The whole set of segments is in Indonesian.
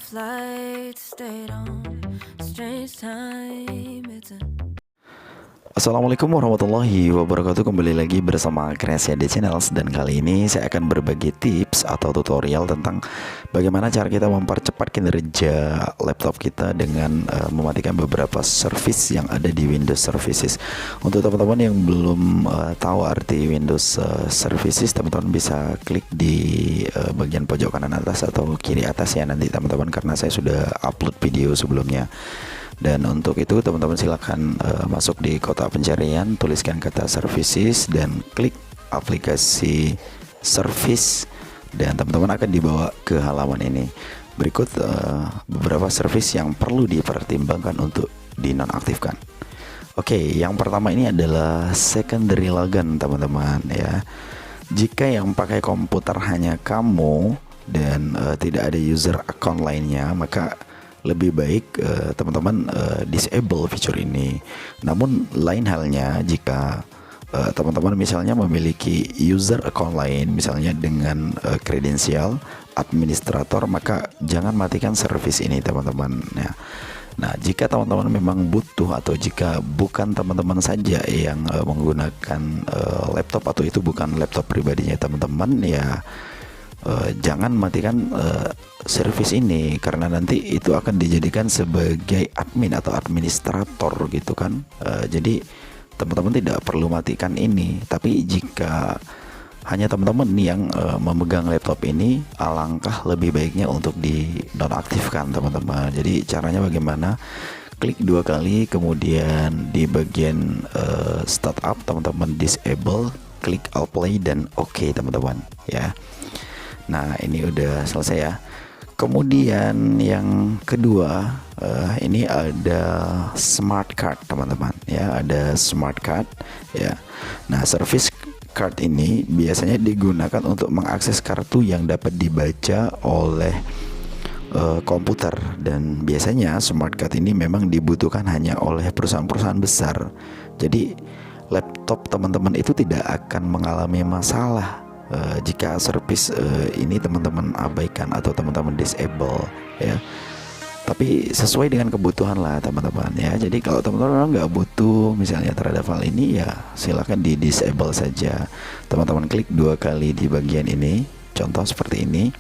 flight stayed on strange time. Assalamualaikum warahmatullahi wabarakatuh. Kembali lagi bersama Kreasi Ade Channels. Dan kali ini saya akan berbagi tips atau tutorial tentang bagaimana cara kita mempercepat kinerja laptop kita dengan mematikan beberapa service yang ada di Windows Services. Untuk teman-teman yang belum tahu arti Windows Services, teman-teman bisa klik di bagian pojok kanan atas atau kiri atas ya nanti teman-teman, karena saya sudah upload video sebelumnya. Dan untuk itu teman-teman silakan masuk di kotak pencarian, tuliskan kata services dan klik aplikasi service, dan teman-teman akan dibawa ke halaman ini. Berikut beberapa service yang perlu dipertimbangkan untuk dinonaktifkan. Oke, yang pertama ini adalah secondary login teman-teman ya. Jika yang pakai komputer hanya kamu dan tidak ada user account lainnya, maka lebih baik teman-teman disable fitur ini. Namun lain halnya jika teman-teman misalnya memiliki user account lain, misalnya dengan kredensial administrator, maka jangan matikan service ini teman-teman ya. Nah, jika teman-teman memang butuh atau jika bukan teman-teman saja yang menggunakan laptop atau itu bukan laptop pribadinya teman-teman ya, jangan matikan service ini, karena nanti itu akan dijadikan sebagai admin atau administrator gitu kan. Jadi teman-teman tidak perlu matikan ini. Tapi jika hanya teman-teman yang memegang laptop ini, alangkah lebih baiknya untuk dinonaktifkan teman-teman. Jadi caranya bagaimana? Klik 2 kali, kemudian di bagian startup teman-teman disable, klik all play dan oke teman-teman ya. Nah, ini udah selesai ya. Kemudian yang kedua, ini ada smart card teman-teman ya, ada smart card ya. Nah, service card ini biasanya digunakan untuk mengakses kartu yang dapat dibaca oleh komputer, dan biasanya smart card ini memang dibutuhkan hanya oleh perusahaan-perusahaan besar. Jadi laptop teman-teman itu tidak akan mengalami masalah jika service ini teman-teman abaikan atau teman-teman disable ya. Tapi sesuai dengan kebutuhan lah teman-teman ya. Jadi kalau teman-teman nggak butuh misalnya terhadap hal ini ya, silahkan di disable saja. Teman-teman klik 2 kali di bagian ini, contoh seperti ini,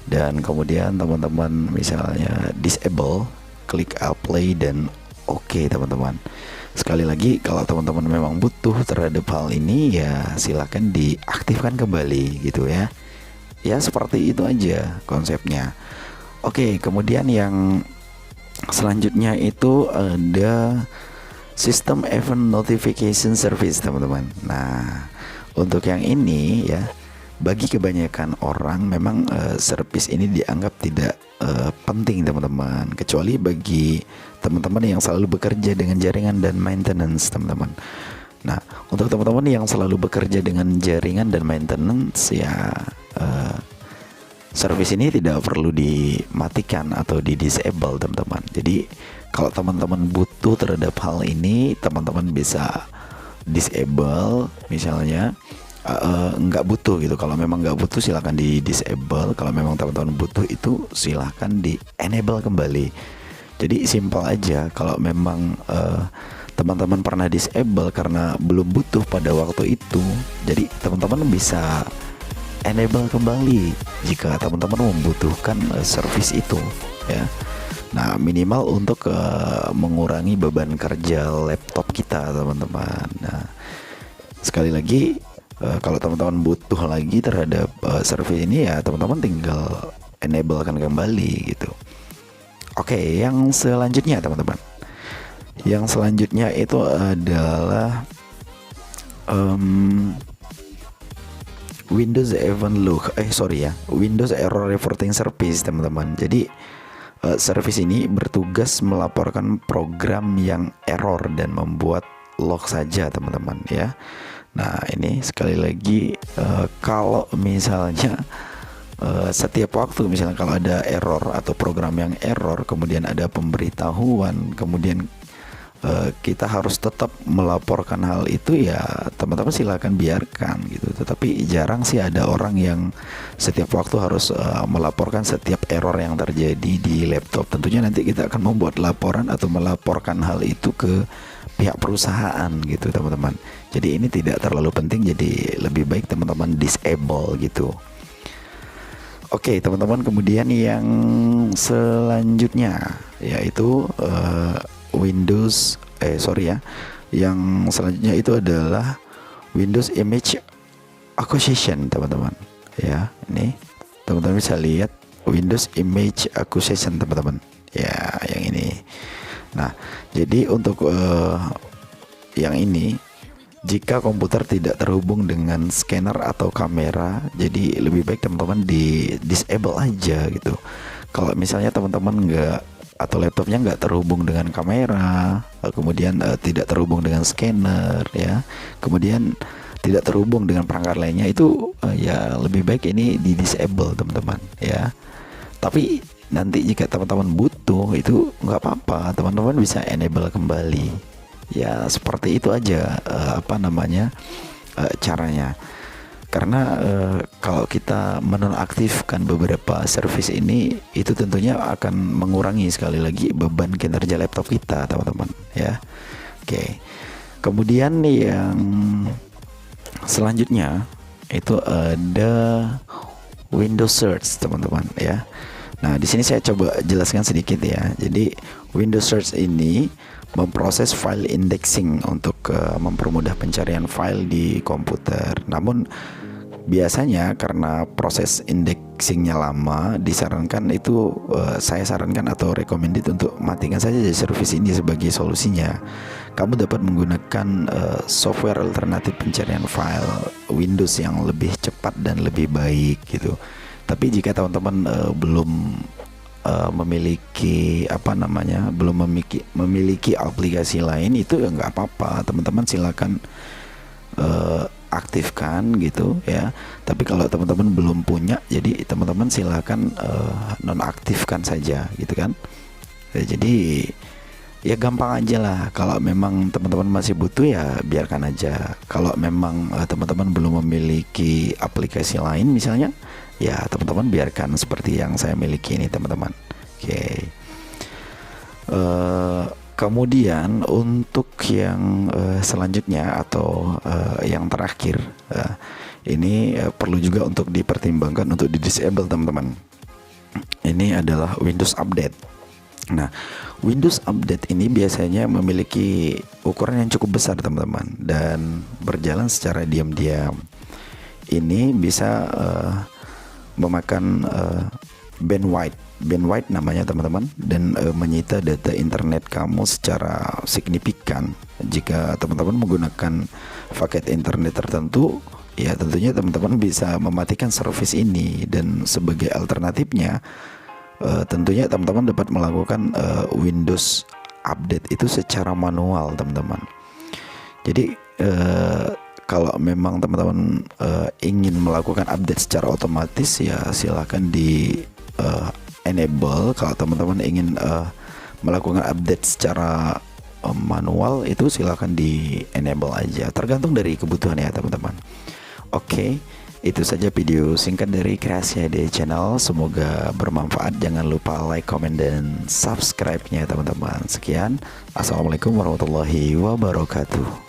dan kemudian teman-teman misalnya disable, klik apply dan oke teman-teman. Sekali lagi, kalau teman-teman memang butuh terhadap hal ini ya silahkan diaktifkan kembali gitu ya. Ya seperti itu aja konsepnya. Oke, kemudian yang selanjutnya itu ada System Event Notification Service teman-teman. Nah, untuk yang ini ya, bagi kebanyakan orang memang service ini dianggap tidak penting teman-teman, kecuali bagi teman-teman yang selalu bekerja dengan jaringan dan maintenance teman-teman. Nah, untuk teman-teman yang selalu bekerja dengan jaringan dan maintenance ya, service ini tidak perlu dimatikan atau di disable teman-teman. Jadi kalau teman-teman butuh terhadap hal ini, teman-teman bisa disable misalnya. Nggak butuh gitu. Kalau memang nggak butuh silahkan di disable. Kalau memang teman-teman butuh itu silahkan di enable kembali. Jadi simpel aja. Kalau memang teman-teman pernah disable karena belum butuh pada waktu itu, jadi teman-teman bisa enable kembali jika teman-teman membutuhkan service itu ya. Nah, minimal untuk mengurangi beban kerja laptop kita teman-teman. Nah, sekali lagi, kalau teman-teman butuh lagi terhadap service ini ya teman-teman tinggal enable kan kembali gitu. Oke, yang selanjutnya teman-teman, yang selanjutnya itu adalah Windows Windows Error Reporting Service teman-teman. Jadi service ini bertugas melaporkan program yang error dan membuat log saja teman-teman ya. Nah, ini sekali lagi kalau misalnya setiap waktu misalnya kalau ada error atau program yang error, kemudian ada pemberitahuan, kemudian kita harus tetap melaporkan hal itu, ya teman-teman silakan biarkan gitu. Tetapi jarang sih ada orang yang setiap waktu harus melaporkan setiap error yang terjadi di laptop. Tentunya nanti kita akan membuat laporan atau melaporkan hal itu ke pihak perusahaan gitu teman-teman. Jadi ini tidak terlalu penting, jadi lebih baik teman-teman disable gitu. Oke teman-teman, kemudian yang selanjutnya yaitu yang selanjutnya itu adalah Windows Image Acquisition teman-teman. Ya, ini teman-teman bisa lihat Windows Image Acquisition teman-teman. Ya, yang ini. Nah, jadi untuk yang ini, jika komputer tidak terhubung dengan scanner atau kamera, jadi lebih baik teman-teman di disable aja gitu. Kalau misalnya teman-teman atau laptopnya nggak terhubung dengan kamera, kemudian tidak terhubung dengan scanner, ya, kemudian tidak terhubung dengan perangkat lainnya, itu ya lebih baik ini di disable teman-teman ya. Tapi nanti jika teman-teman butuh, itu nggak apa-apa, teman-teman bisa enable kembali ya. Seperti itu aja caranya. Karena kalau kita menonaktifkan beberapa service ini, itu tentunya akan mengurangi sekali lagi beban kinerja laptop kita teman-teman ya. Oke. Kemudian yang selanjutnya itu ada Windows Search teman-teman ya. Nah, di sini saya coba jelaskan sedikit ya. Jadi Windows Search ini memproses file indexing untuk mempermudah pencarian file di komputer. Namun biasanya karena proses indexingnya lama, saya sarankan atau recommended untuk matikan saja service ini sebagai solusinya. Kamu dapat menggunakan software alternatif pencarian file Windows yang lebih cepat dan lebih baik gitu. Tapi jika teman-teman belum memiliki aplikasi lain, itu ya nggak apa-apa, teman-teman silakan aktifkan gitu ya. Tapi kalau teman-teman belum punya, jadi teman-teman silakan nonaktifkan saja gitu kan. Jadi ya gampang aja lah. Kalau memang teman-teman masih butuh, ya biarkan aja. Kalau memang teman-teman belum memiliki aplikasi lain misalnya, ya teman-teman biarkan seperti yang saya miliki ini teman-teman. Oke. Kemudian untuk yang selanjutnya atau yang terakhir, ini perlu juga untuk dipertimbangkan untuk di disable teman-teman. Ini adalah Windows Update. Nah, Windows Update ini biasanya memiliki ukuran yang cukup besar teman-teman, dan berjalan secara diam-diam. Ini bisa memakan bandwidth namanya teman-teman, dan menyita data internet kamu secara signifikan. Jika teman-teman menggunakan paket internet tertentu, ya tentunya teman-teman bisa mematikan service ini, dan sebagai alternatifnya tentunya teman-teman dapat melakukan Windows Update itu secara manual teman-teman. Jadi kalau memang teman-teman ingin melakukan update secara otomatis, ya silahkan di enable. Kalau teman-teman ingin melakukan update secara manual, itu silahkan di enable aja, tergantung dari kebutuhan ya teman-teman. Oke, itu saja video singkat dari Kreasi HD Channel. Semoga bermanfaat. Jangan lupa like, comment, dan subscribe-nya teman-teman. Sekian, assalamualaikum warahmatullahi wabarakatuh.